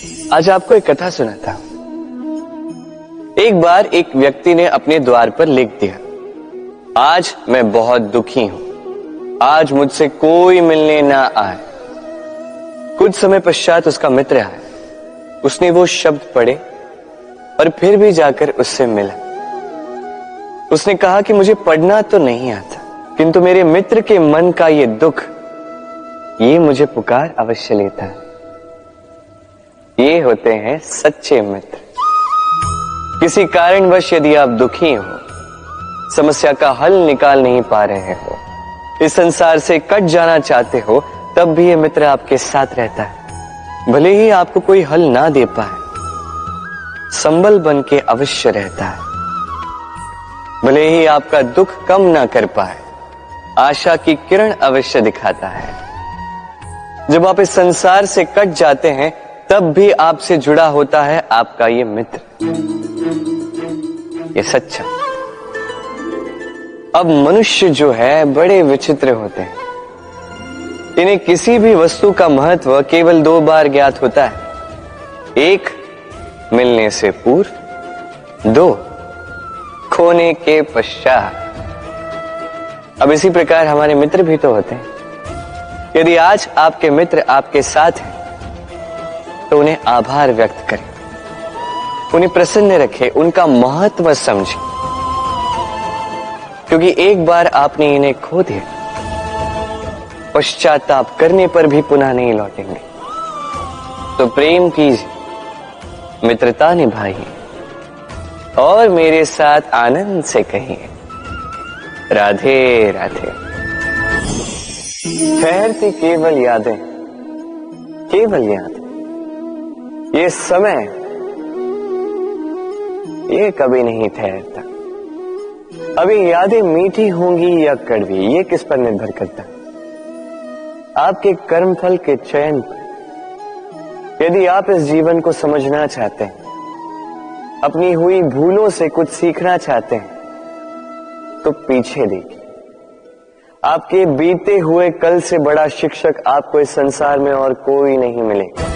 आज आपको एक कथा सुनाता हूं। एक बार एक व्यक्ति ने अपने द्वार पर लिख दिया, आज मैं बहुत दुखी हूं, आज मुझसे कोई मिलने ना आए। कुछ समय पश्चात उसका मित्र आया, उसने वो शब्द पढ़े और फिर भी जाकर उससे मिला। उसने कहा कि मुझे पढ़ना तो नहीं आता, किंतु मेरे मित्र के मन का ये दुख, ये मुझे पुकार अवश्य लेता है। ये होते हैं सच्चे मित्र। किसी कारणवश यदि आप दुखी हो, समस्या का हल निकाल नहीं पा रहे हो, इस संसार से कट जाना चाहते हो, तब भी ये मित्र आपके साथ रहता है। भले ही आपको कोई हल ना दे पाए, संबल बन के अवश्य रहता है। भले ही आपका दुख कम ना कर पाए, आशा की किरण अवश्य दिखाता है। जब आप इस संसार से कट जाते हैं, तब भी आपसे जुड़ा होता है आपका ये मित्र, ये सच्चा। अब मनुष्य जो है बड़े विचित्र होते हैं। इन्हें किसी भी वस्तु का महत्व केवल दो बार ज्ञात होता है, एक मिलने से पूर्व, दो खोने के पश्चात। अब इसी प्रकार हमारे मित्र भी तो होते हैं। यदि आज आपके मित्र आपके साथ हैं, तो उन्हें आभार व्यक्त करें, उन्हें प्रसन्न रखें, उनका महत्व समझें, क्योंकि एक बार आपने इन्हें खो दिया, पश्चाताप करने पर भी पुनः नहीं लौटेंगे। तो प्रेम कीजिए, मित्रता निभाइए और मेरे साथ आनंद से कहिए, राधे राधे। ठहरती केवल यादें, केवल यादें। ये समय, ये कभी नहीं ठहरता। अभी यादें मीठी होंगी या कड़वी, ये किस पर निर्भर करता है? आपके कर्मफल के चयन पर। यदि आप इस जीवन को समझना चाहते हैं, अपनी हुई भूलों से कुछ सीखना चाहते हैं, तो पीछे देखिए। आपके बीते हुए कल से बड़ा शिक्षक आपको इस संसार में और कोई नहीं मिलेगा।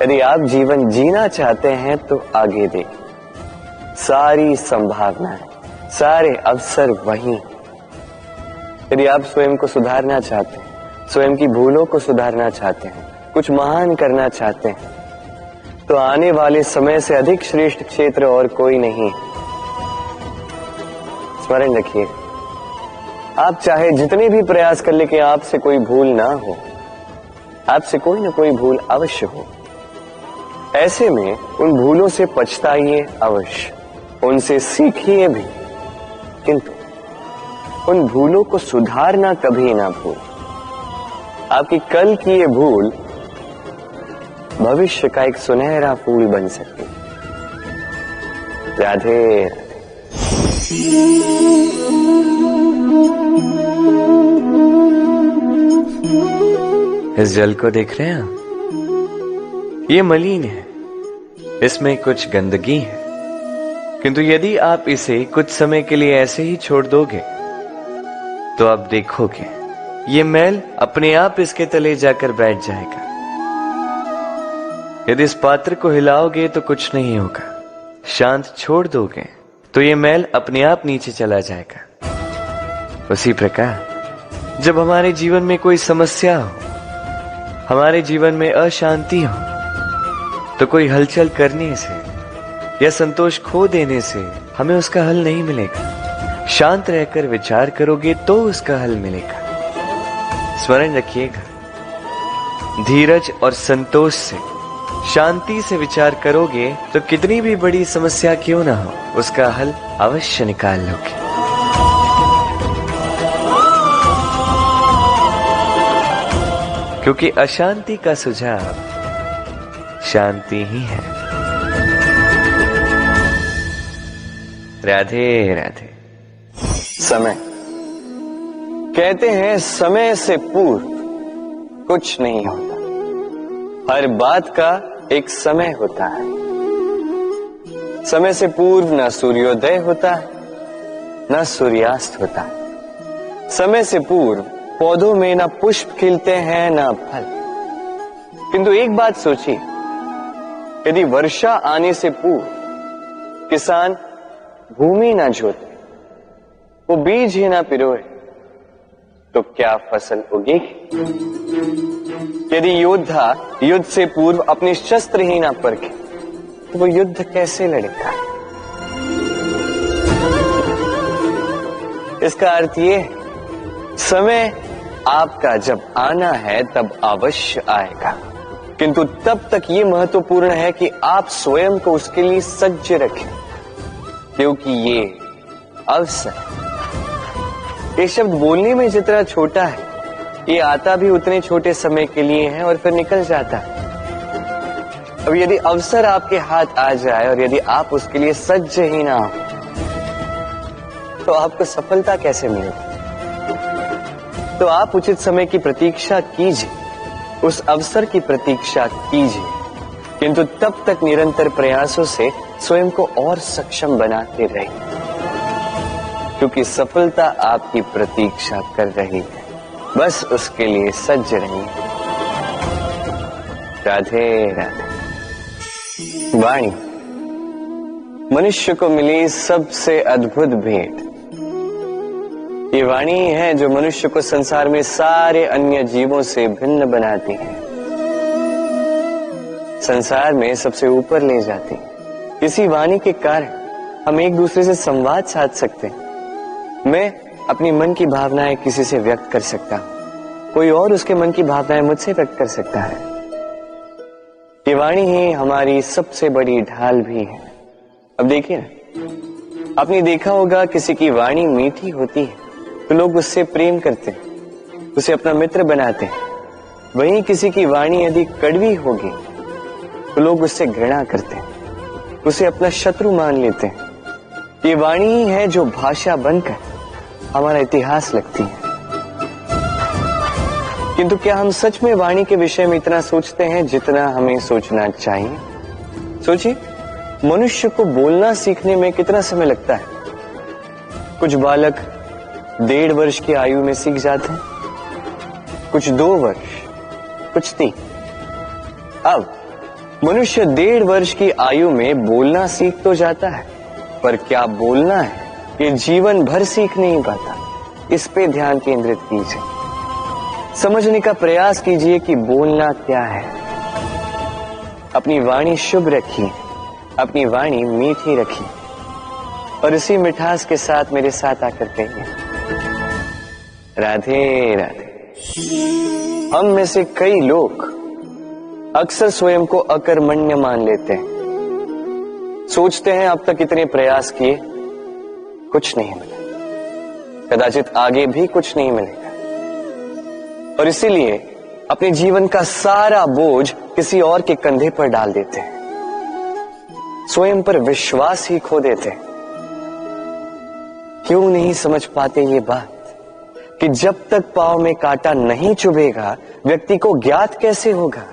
यदि आप जीवन जीना चाहते हैं, तो आगे देखिए। सारी संभावनाएं, सारे अवसर वहीं। यदि आप स्वयं को सुधारना चाहते हैं, स्वयं की भूलों को सुधारना चाहते हैं, कुछ महान करना चाहते हैं, तो आने वाले समय से अधिक श्रेष्ठ क्षेत्र और कोई नहीं। स्मरण रखिए, आप चाहे जितने भी प्रयास कर ले कि आपसे कोई भूल ना हो, आपसे कोई ना कोई भूल अवश्य हो। ऐसे में उन भूलों से पछताइए अवश्य, उनसे सीखिए भी, किंतु उन भूलों को सुधारना कभी ना भूल। आपकी कल की ये भूल भविष्य का एक सुनहरा फूल बन सकती है। राधे। इस जल को देख रहे हैं? ये मलिन है, इसमें कुछ गंदगी है, किंतु यदि आप इसे कुछ समय के लिए ऐसे ही छोड़ दोगे, तो आप देखोगे ये मैल अपने आप इसके तले जाकर बैठ जाएगा। यदि इस पात्र को हिलाओगे तो कुछ नहीं होगा, शांत छोड़ दोगे तो ये मैल अपने आप नीचे चला जाएगा। उसी प्रकार जब हमारे जीवन में कोई समस्या हो, हमारे जीवन में अशांति हो, तो कोई हलचल करने से या संतोष खो देने से हमें उसका हल नहीं मिलेगा। शांत रहकर विचार करोगे तो उसका हल मिलेगा। स्मरण रखिएगा, धीरज और संतोष से, शांति से विचार करोगे तो कितनी भी बड़ी समस्या क्यों ना हो, उसका हल अवश्य निकाल लोगे। क्योंकि अशांति का सुझाव शांति ही है। राधे राधे। समय, कहते हैं समय से पूर्व कुछ नहीं होता, हर बात का एक समय होता है। समय से पूर्व न सूर्योदय होता है, न सूर्यास्त होता है। समय से पूर्व पौधों में न पुष्प खिलते हैं न फल। किंतु एक बात सोचिए, यदि वर्षा आने से पूर्व किसान भूमि ना जोते, वो बीज ही ना पिरोए, तो क्या फसल उगेगी? यदि योद्धा युद्ध से पूर्व अपने शस्त्र ही ना परखे, तो वो युद्ध कैसे लड़ेगा? इसका अर्थ ये है, समय आपका जब आना है तब अवश्य आएगा, किंतु तब तक ये महत्वपूर्ण है कि आप स्वयं को उसके लिए सज्ज रखें, क्योंकि ये अवसर, ये शब्द बोलने में जितना छोटा है, ये आता भी उतने छोटे समय के लिए है और फिर निकल जाता है। अब यदि अवसर आपके हाथ आ जाए और यदि आप उसके लिए सज्ज ही ना हो, तो आपको सफलता कैसे मिलेगी? तो आप उचित समय की प्रतीक्षा कीजिए, उस अवसर की प्रतीक्षा कीजिए, किंतु तब तक निरंतर प्रयासों से स्वयं को और सक्षम बनाते रहिए, क्योंकि सफलता आपकी प्रतीक्षा कर रही है। बस उसके लिए सज्ज रहिए। राधे राधे। वाणी मनुष्य को मिली सबसे अद्भुत भेंट। ये वाणी है जो मनुष्य को संसार में सारे अन्य जीवों से भिन्न बनाती है, संसार में सबसे ऊपर ले जाती है। इसी वाणी के कारण हम एक दूसरे से संवाद साध सकते हैं। मैं अपनी मन की भावनाएं किसी से व्यक्त कर सकता हूं, कोई और उसके मन की भावनाएं मुझसे व्यक्त कर सकता है। ये वाणी ही हमारी सबसे बड़ी ढाल भी है। अब देखिए ना, आपने देखा होगा किसी की वाणी मीठी होती है तो लोग उससे प्रेम करते हैं, उसे अपना मित्र बनाते हैं। वहीं किसी की वाणी यदि कड़वी होगी तो लोग उससे घृणा करते हैं, उसे अपना शत्रु मान लेते हैं। ये वाणी ही है जो भाषा बनकर हमारा इतिहास लिखती है। किंतु क्या हम सच में वाणी के विषय में इतना सोचते हैं जितना हमें सोचना चाहिए? सोचिए, मनुष्य को बोलना सीखने में कितना समय लगता है? कुछ बालक 1.5 वर्ष की आयु में सीख जाते हैं, कुछ 2 वर्ष, कुछ 3। अब मनुष्य 1.5 वर्ष की आयु में बोलना सीख तो जाता है, पर क्या बोलना है ये जीवन भर सीख नहीं पाता। इस पे ध्यान केंद्रित कीजिए, समझने का प्रयास कीजिए कि बोलना क्या है। अपनी वाणी शुभ रखिए, अपनी वाणी मीठी रखिए, और इसी मिठास के साथ मेरे साथ आकर कहिए, राधे राधे। हम में से कई लोग अक्सर स्वयं को अकर्मण्य मान लेते हैं। सोचते हैं अब तक इतने प्रयास किए, कुछ नहीं मिला, कदाचित आगे भी कुछ नहीं मिलेगा, और इसीलिए अपने जीवन का सारा बोझ किसी और के कंधे पर डाल देते हैं, स्वयं पर विश्वास ही खो देते हैं। क्यों नहीं समझ पाते ये बात कि जब तक पांव में कांटा नहीं चुभेगा, व्यक्ति को ज्ञात कैसे होगा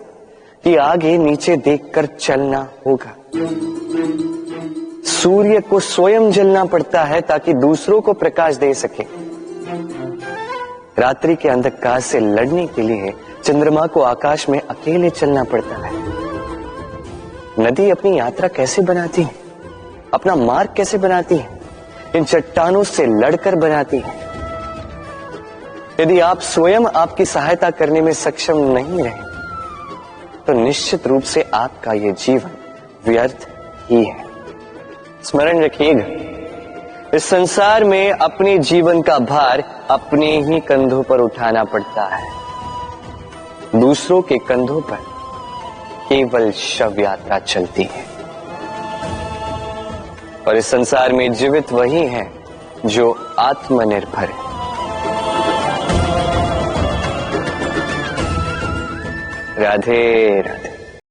कि आगे नीचे देखकर चलना होगा। सूर्य को स्वयं जलना पड़ता है ताकि दूसरों को प्रकाश दे सके। रात्रि के अंधकार से लड़ने के लिए चंद्रमा को आकाश में अकेले चलना पड़ता है। नदी अपनी यात्रा कैसे बनाती है, अपना मार्ग कैसे बनाती है? इन चट्टानों से लड़कर बनाती है। यदि आप स्वयं आपकी सहायता करने में सक्षम नहीं रहे, तो निश्चित रूप से आपका यह जीवन व्यर्थ ही है। स्मरण रखिएगा, इस संसार में अपने जीवन का भार अपने ही कंधों पर उठाना पड़ता है। दूसरों के कंधों पर केवल शव यात्रा चलती है, और इस संसार में जीवित वही है जो आत्मनिर्भर है। राधे राधे।